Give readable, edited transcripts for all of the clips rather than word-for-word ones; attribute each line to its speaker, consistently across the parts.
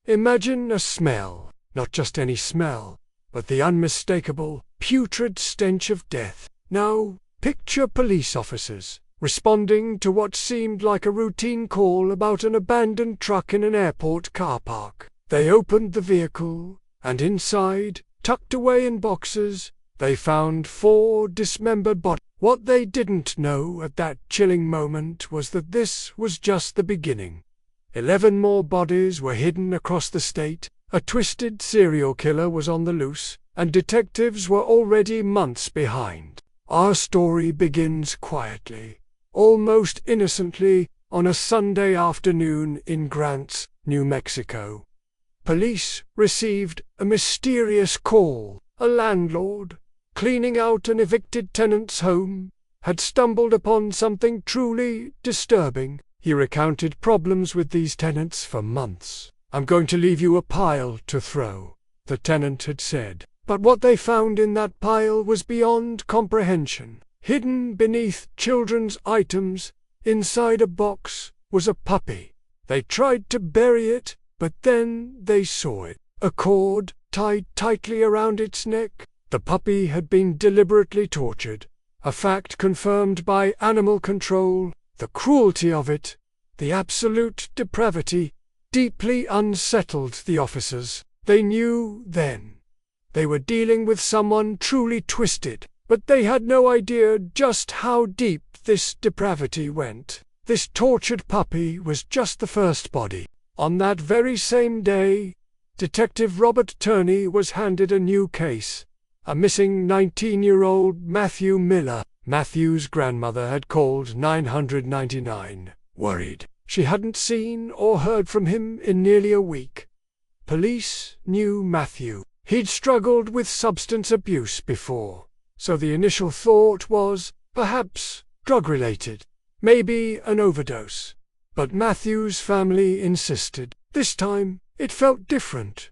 Speaker 1: Imagine a smell, not just any smell, but the unmistakable, putrid stench of death. Now, picture police officers responding to what seemed like a routine call about an abandoned truck in an airport car park. They opened the vehicle, and inside, tucked away in boxes, they found 4 dismembered bodies. What they didn't know at that chilling moment was that this was just the beginning. 11 more bodies were hidden across the state, a twisted serial killer was on the loose, and detectives were already months behind. Our story begins quietly, almost innocently, on a Sunday afternoon in Grants, New Mexico. Police received a mysterious call. A landlord, cleaning out an evicted tenant's home, had stumbled upon something truly disturbing. He recounted problems with these tenants for months. "I'm going to leave you a pile to throw," the tenant had said. But what they found in that pile was beyond comprehension. Hidden beneath children's items, inside a box, was a puppy. They tried to bury it, but then they saw it. A cord tied tightly around its neck. The puppy had been deliberately tortured, a fact confirmed by animal control. The cruelty of it, the absolute depravity, deeply unsettled the officers. They knew then they were dealing with someone truly twisted, but they had no idea just how deep this depravity went. This tortured puppy was just the first body. On that very same day, Detective Robert Turney was handed a new case, a missing 19-year-old Matthew Miller. Matthew's grandmother had called 999, worried. She hadn't seen or heard from him in nearly a week. Police knew Matthew. He'd struggled with substance abuse before, so the initial thought was, perhaps, drug-related, maybe an overdose. But Matthew's family insisted. This time, it felt different.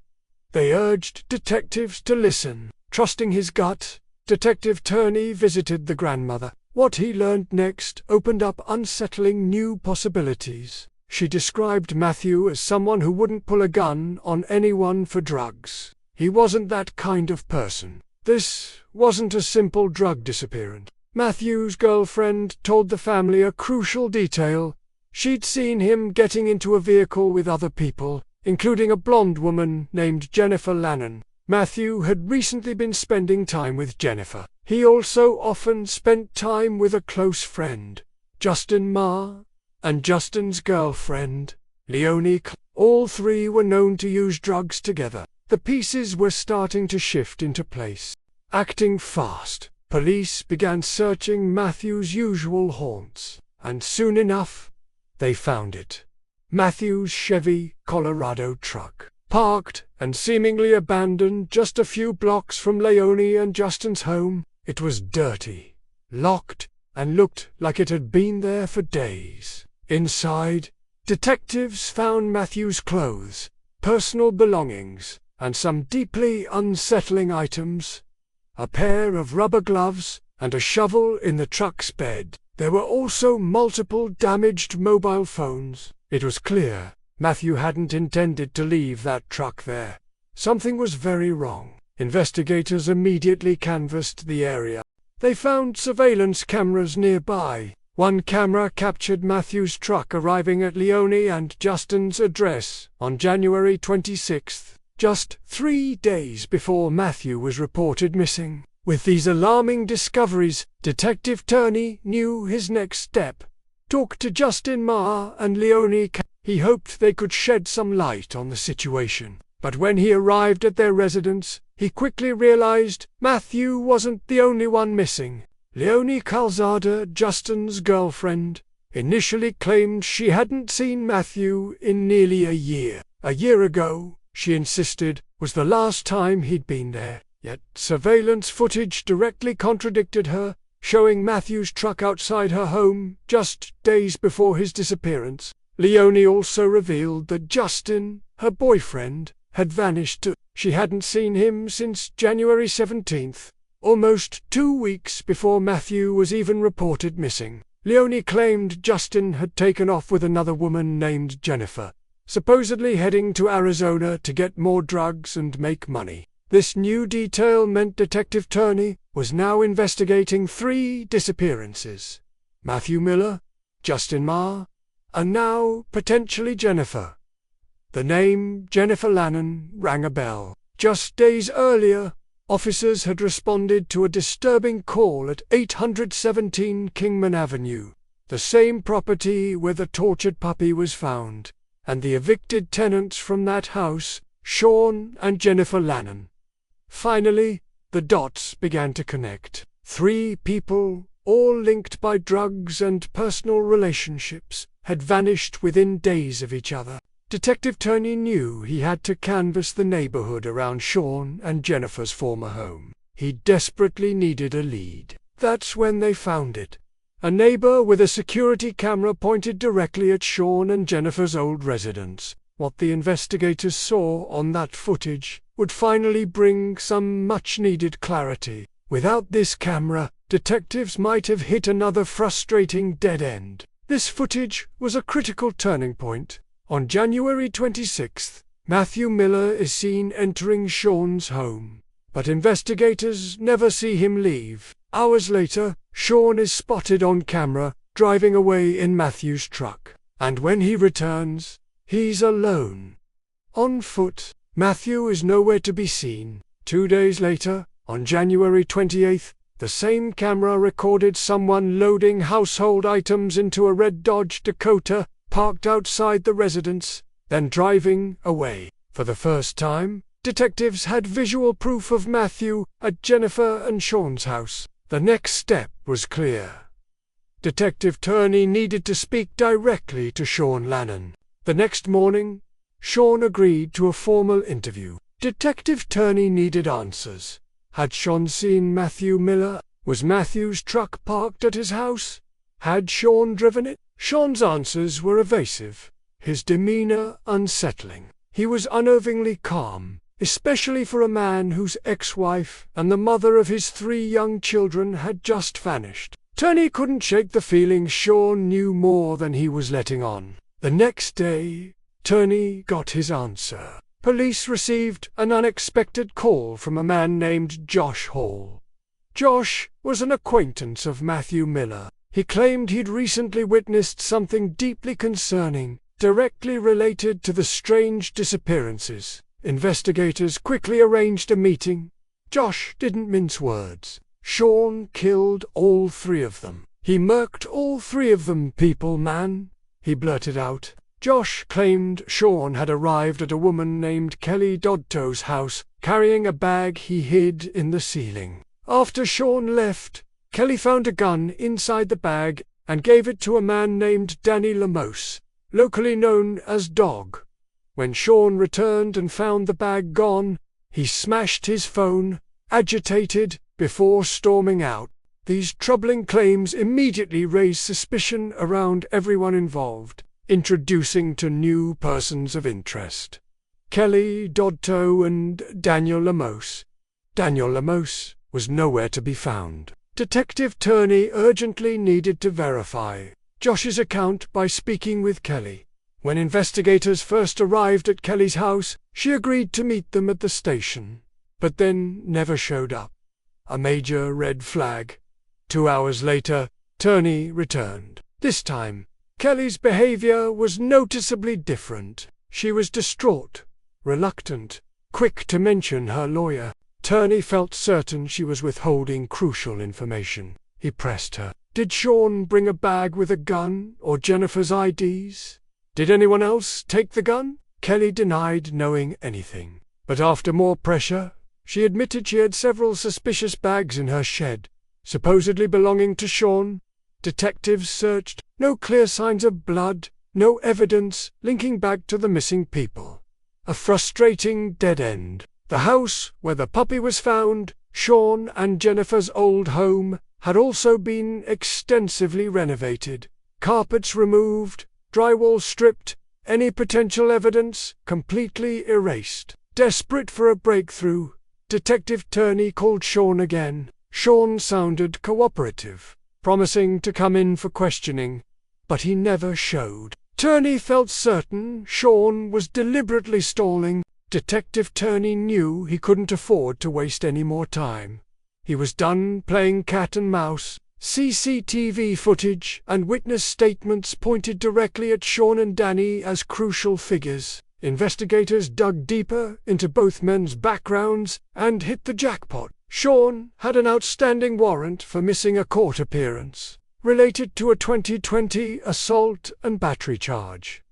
Speaker 1: They urged detectives to listen. Trusting his gut, Detective Turney visited the grandmother. What he learned next opened up unsettling new possibilities. She described Matthew as someone who wouldn't pull a gun on anyone for drugs. He wasn't that kind of person. This wasn't a simple drug disappearance. Matthew's girlfriend told the family a crucial detail. She'd seen him getting into a vehicle with other people, including a blonde woman named Jennifer Lannon. Matthew had recently been spending time with Jennifer. He also often spent time with a close friend, Justin Marr, and Justin's girlfriend, Leonie. All 3 were known to use drugs together. The pieces were starting to shift into place. Acting fast, police began searching Matthew's usual haunts, and soon enough, they found it. Matthew's Chevy Colorado truck, parked and seemingly abandoned just a few blocks from Leonie and Justin's home. It was dirty, locked, and looked like it had been there for days. Inside, detectives found Matthew's clothes, personal belongings, and some deeply unsettling items. A pair of rubber gloves and a shovel in the truck's bed. There were also multiple damaged mobile phones. It was clear Matthew hadn't intended to leave that truck there. Something was very wrong. Investigators immediately canvassed the area. They found surveillance cameras nearby. One camera captured Matthew's truck arriving at Leonie and Justin's address on January 26th, just 3 days before Matthew was reported missing. With these alarming discoveries, Detective Turney knew his next step. Talk to Justin Marr and Leonie. He hoped they could shed some light on the situation. But when he arrived at their residence, he quickly realized Matthew wasn't the only one missing. Leonie Calzada, Justin's girlfriend, initially claimed she hadn't seen Matthew in nearly a year. A year ago, she insisted, was the last time he'd been there. Yet surveillance footage directly contradicted her, showing Matthew's truck outside her home just days before his disappearance. Leonie also revealed that Justin, her boyfriend, had vanished too. She hadn't seen him since January 17th, almost 2 weeks before Matthew was even reported missing. Leonie claimed Justin had taken off with another woman named Jennifer, supposedly heading to Arizona to get more drugs and make money. This new detail meant Detective Turney was now investigating 3 disappearances: Matthew Miller, Justin Marr, and now potentially Jennifer. The name Jennifer Lannon rang a bell. Just days earlier, officers had responded to a disturbing call at 817 Kingman Avenue, the same property where the tortured puppy was found, and the evicted tenants from that house, Shawn and Jennifer Lannon. Finally, the dots began to connect. 3 people, all linked by drugs and personal relationships, had vanished within days of each other. Detective Turney knew he had to canvass the neighborhood around Shawn and Jennifer's former home. He desperately needed a lead. That's when they found it. A neighbor with a security camera pointed directly at Shawn and Jennifer's old residence. What the investigators saw on that footage would finally bring some much-needed clarity. Without this camera, detectives might have hit another frustrating dead end. This footage was a critical turning point. On January 26th, Matthew Miller is seen entering Shawn's home, but investigators never see him leave. Hours later, Shawn is spotted on camera, driving away in Matthew's truck. And when he returns, he's alone. On foot, Matthew is nowhere to be seen. 2 days later, on January 28th, the same camera recorded someone loading household items into a red Dodge Dakota parked outside the residence, then driving away. For the first time, detectives had visual proof of Matthew at Jennifer and Shawn's house. The next step was clear. Detective Turney needed to speak directly to Shawn Lannon. The next morning, Shawn agreed to a formal interview. Detective Turney needed answers. Had Shawn seen Matthew Miller? Was Matthew's truck parked at his house? Had Shawn driven it? Shawn's answers were evasive, his demeanor unsettling. He was unnervingly calm, especially for a man whose ex-wife and the mother of his 3 young children had just vanished. Turney couldn't shake the feeling Shawn knew more than he was letting on. The next day, Turney got his answer. Police received an unexpected call from a man named Josh Hall. Josh was an acquaintance of Matthew Miller. He claimed he'd recently witnessed something deeply concerning, directly related to the strange disappearances. Investigators quickly arranged a meeting. Josh didn't mince words. Shawn killed all 3 of them. He murked all 3 of them, people, man, he blurted out. Josh claimed Shawn had arrived at a woman named Kelly Dodto's house, carrying a bag he hid in the ceiling. After Shawn left, Kelly found a gun inside the bag and gave it to a man named Danny Lamos, locally known as Dog. When Shawn returned and found the bag gone, he smashed his phone, agitated, before storming out. These troubling claims immediately raised suspicion around everyone involved, introducing to new persons of interest: Kelly Dodto and Daniel Lamos. Daniel Lamos was nowhere to be found. Detective Turney urgently needed to verify Josh's account by speaking with Kelly. When investigators first arrived at Kelly's house, she agreed to meet them at the station, but then never showed up. A major red flag. 2 hours later, Turney returned. This time, Kelly's behavior was noticeably different. She was distraught, reluctant, quick to mention her lawyer. Turney felt certain she was withholding crucial information. He pressed her. Did Shawn bring a bag with a gun or Jennifer's IDs? Did anyone else take the gun? Kelly denied knowing anything. But after more pressure, she admitted she had several suspicious bags in her shed, supposedly belonging to Shawn. Detectives searched. No clear signs of blood, no evidence linking back to the missing people. A frustrating dead end. The house where the puppy was found, Shawn and Jennifer's old home, had also been extensively renovated. Carpets removed, drywall stripped, any potential evidence completely erased. Desperate for a breakthrough, Detective Turney called Shawn again. Shawn sounded cooperative, promising to come in for questioning, but he never showed. Turney felt certain Shawn was deliberately stalling. Detective Turney knew he couldn't afford to waste any more time. He was done playing cat and mouse. CCTV footage and witness statements pointed directly at Shawn and Danny as crucial figures. Investigators dug deeper into both men's backgrounds and hit the jackpot. Shawn had an outstanding warrant for missing a court appearance, related to a 2020 assault and battery charge.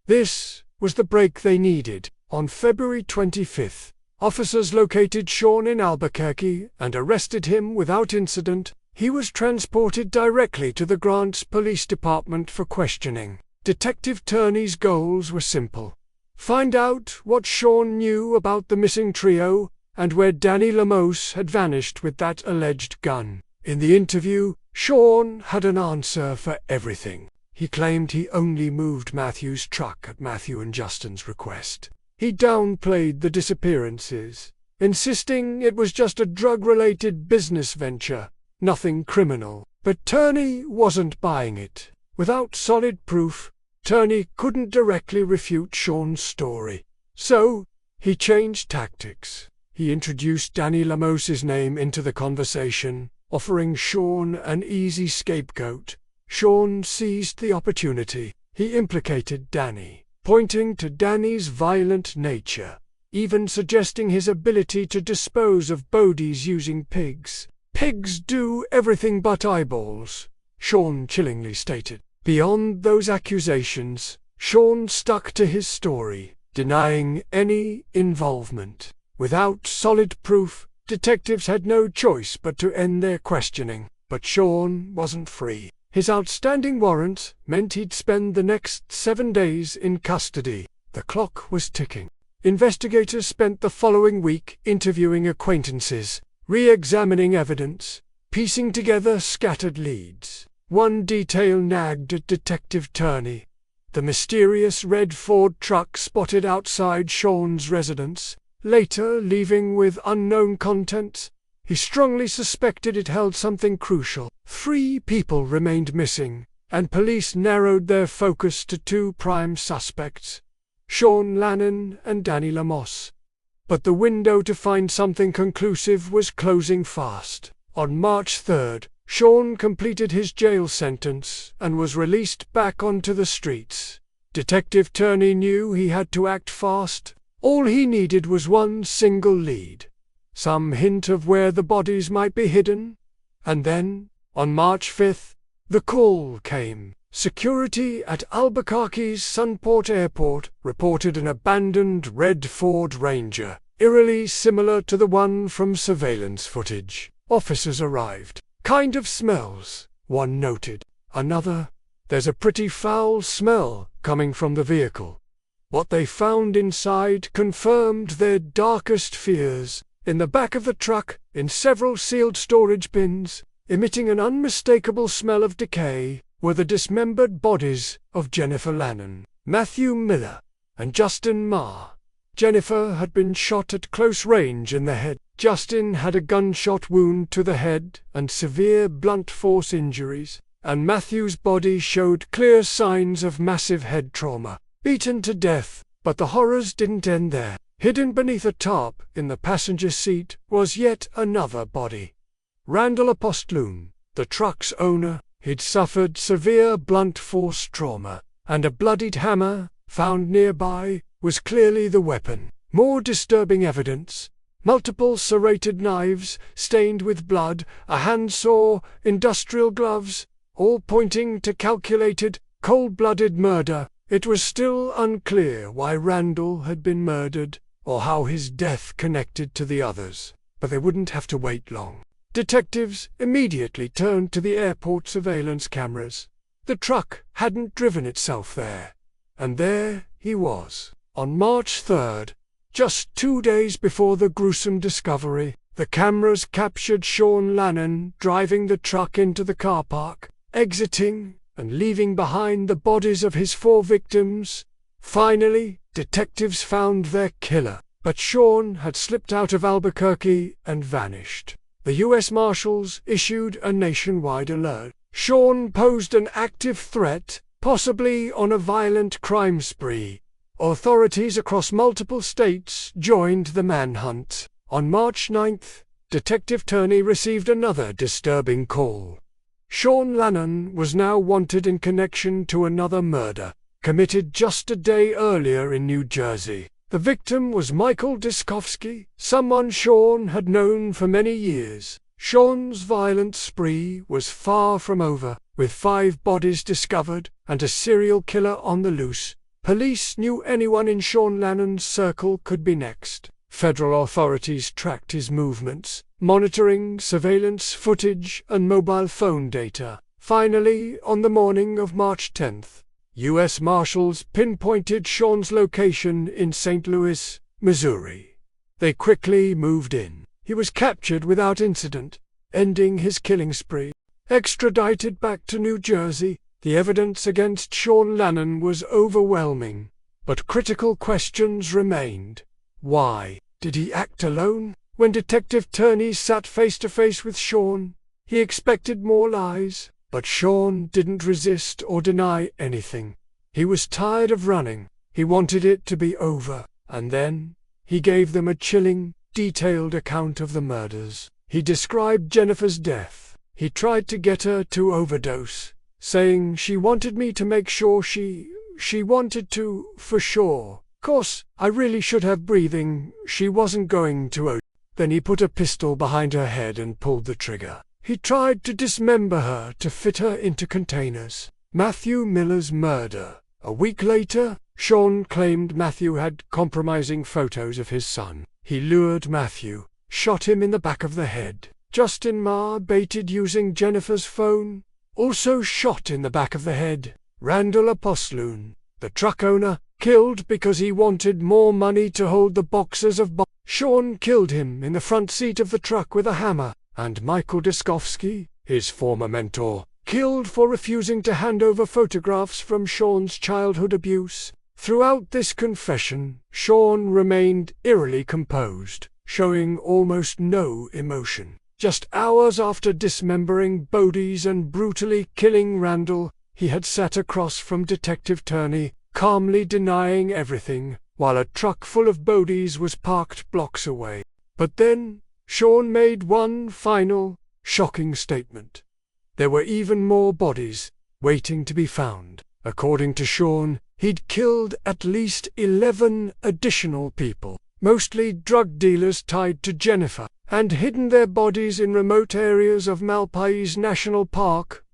Speaker 1: This was the break they needed. On February 25th, officers located Shawn in Albuquerque and arrested him without incident. He was transported directly to the Grants Police Department for questioning. Detective Turney's goals were simple: find out what Shawn knew about the missing trio and where Danny Lemos had vanished with that alleged gun. In the interview, Shawn had an answer for everything. He claimed he only moved Matthew's truck at Matthew and Justin's request. He downplayed the disappearances, insisting it was just a drug-related business venture, nothing criminal. But Turney wasn't buying it. Without solid proof, Turney couldn't directly refute Shawn's story. So, he changed tactics. He introduced Danny Lemos's name into the conversation, offering Shawn an easy scapegoat. Shawn seized the opportunity. He implicated Danny, pointing to Danny's violent nature, even suggesting his ability to dispose of bodies using pigs. "Pigs do everything but eyeballs," Shawn chillingly stated. Beyond those accusations, Shawn stuck to his story, denying any involvement. Without solid proof, detectives had no choice but to end their questioning. But Shawn wasn't free. His outstanding warrant meant he'd spend the next 7 days in custody. The clock was ticking. Investigators spent the following week interviewing acquaintances, re-examining evidence, piecing together scattered leads. One detail nagged at Detective Turney: the mysterious red Ford truck spotted outside Shawn's residence, later leaving with unknown contents. He strongly suspected it held something crucial. 3 people remained missing, and police narrowed their focus to 2 prime suspects, Shawn Lannon and Danny Lemos. But the window to find something conclusive was closing fast. On March 3rd, Shawn completed his jail sentence and was released back onto the streets. Detective Turney knew he had to act fast. All he needed was one single lead, some hint of where the bodies might be hidden. And then, on March 5th, the call came. Security at Albuquerque's Sunport Airport reported an abandoned red Ford Ranger, eerily similar to the one from surveillance footage. Officers arrived. "Kind of smells," one noted. Another, "There's a pretty foul smell coming from the vehicle." What they found inside confirmed their darkest fears. In the back of the truck, in several sealed storage bins, emitting an unmistakable smell of decay, were the dismembered bodies of Jennifer Lannon, Matthew Miller, and Justin Marr. Jennifer had been shot at close range in the head. Justin had a gunshot wound to the head and severe blunt force injuries, and Matthew's body showed clear signs of massive head trauma. Beaten to death, but the horrors didn't end there. Hidden beneath a tarp in the passenger seat was yet another body. Randall Apostolum, the truck's owner. He'd suffered severe blunt force trauma, and a bloodied hammer, found nearby, was clearly the weapon. More disturbing evidence: multiple serrated knives, stained with blood, a handsaw, industrial gloves, all pointing to calculated, cold-blooded murder. It was still unclear why Randall had been murdered, or how his death connected to the others, but they wouldn't have to wait long. Detectives immediately turned to the airport surveillance cameras. The truck hadn't driven itself there, and there he was. On March 3rd, just 2 days before the gruesome discovery, the cameras captured Shawn Lannon driving the truck into the car park, exiting and leaving behind the bodies of his 4 victims. Finally, detectives found their killer, but Shawn had slipped out of Albuquerque and vanished. The U.S. Marshals issued a nationwide alert. Shawn posed an active threat, possibly on a violent crime spree. Authorities across multiple states joined the manhunt. On March 9th, Detective Turney received another disturbing call. Shawn Lannon was now wanted in connection to another murder, committed just a day earlier in New Jersey. The victim was Michael Dyskovsky, someone Shawn had known for many years. Shawn's violent spree was far from over, with 5 bodies discovered and a serial killer on the loose. Police knew anyone in Shawn Lannon's circle could be next. Federal authorities tracked his movements, monitoring surveillance footage and mobile phone data. Finally, on the morning of March 10th, U.S. Marshals pinpointed Shawn's location in St. Louis, Missouri. They quickly moved in. He was captured without incident, ending his killing spree. Extradited back to New Jersey, the evidence against Shawn Lannon was overwhelming, but critical questions remained. Why did he act alone? When Detective Turney sat face to face with Shawn, he expected more lies, but Shawn didn't resist or deny anything. He was tired of running. He wanted it to be over, and then he gave them a chilling, detailed account of the murders. He described Jennifer's death. He tried to get her to overdose, saying she wanted me to make sure she wanted to, for sure. Course, I really should have breathing, she wasn't going to. Then he put a pistol behind her head and pulled the trigger. He tried to dismember her to fit her into containers. Matthew Miller's murder. A week later, Shawn claimed Matthew had compromising photos of his son. He lured Matthew, shot him in the back of the head. Justin Marr, baited using Jennifer's phone, also shot in the back of the head. Randall Apostolon, the truck owner, killed because he wanted more money to hold the boxes of Shawn killed him in the front seat of the truck with a hammer. And Michael Dyskovsky, his former mentor, killed for refusing to hand over photographs from Shawn's childhood abuse. Throughout this confession, Shawn remained eerily composed, showing almost no emotion. Just hours after dismembering bodies and brutally killing Randall, he had sat across from Detective Turney, calmly denying everything, while a truck full of bodies was parked blocks away. But then, Shawn made one final, shocking statement. There were even more bodies, waiting to be found. According to Shawn, he'd killed at least 11 additional people, mostly drug dealers tied to Jennifer, and hidden their bodies in remote areas of Malpais National Park.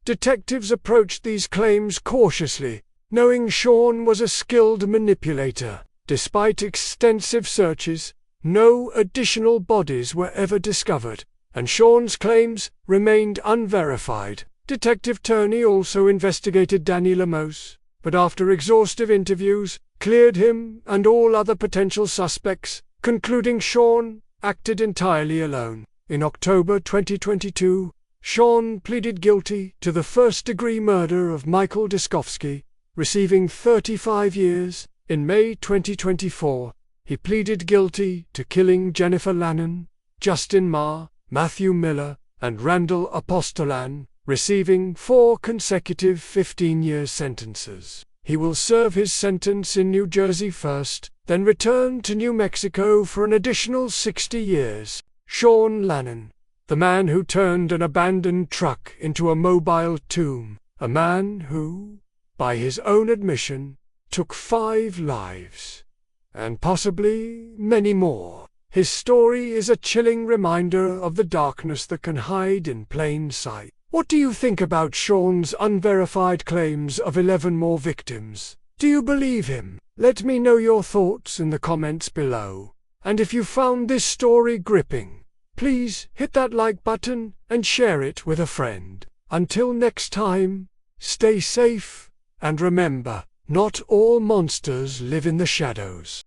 Speaker 1: Detectives approached these claims cautiously, knowing Shawn was a skilled manipulator. Despite extensive searches, no additional bodies were ever discovered, and Shawn's claims remained unverified. Detective Turney also investigated Danny Lemos, but after exhaustive interviews, cleared him and all other potential suspects, concluding Shawn acted entirely alone. In October 2022, Shawn pleaded guilty to the first-degree murder of Michael Dyskovsky, receiving 35 years. In May 2024, he pleaded guilty to killing Jennifer Lannon, Justin Marr, Matthew Miller, and Randall Apostolon, receiving 4 consecutive 15-year sentences. He will serve his sentence in New Jersey first, then return to New Mexico for an additional 60 years. Shawn Lannon, the man who turned an abandoned truck into a mobile tomb, a man who, by his own admission, took 5 lives, and possibly many more. His story is a chilling reminder of the darkness that can hide in plain sight. What do you think about Shawn's unverified claims of 11 more victims? Do you believe him? Let me know your thoughts in the comments below. And if you found this story gripping, please hit that like button and share it with a friend. Until next time, stay safe, and remember, not all monsters live in the shadows.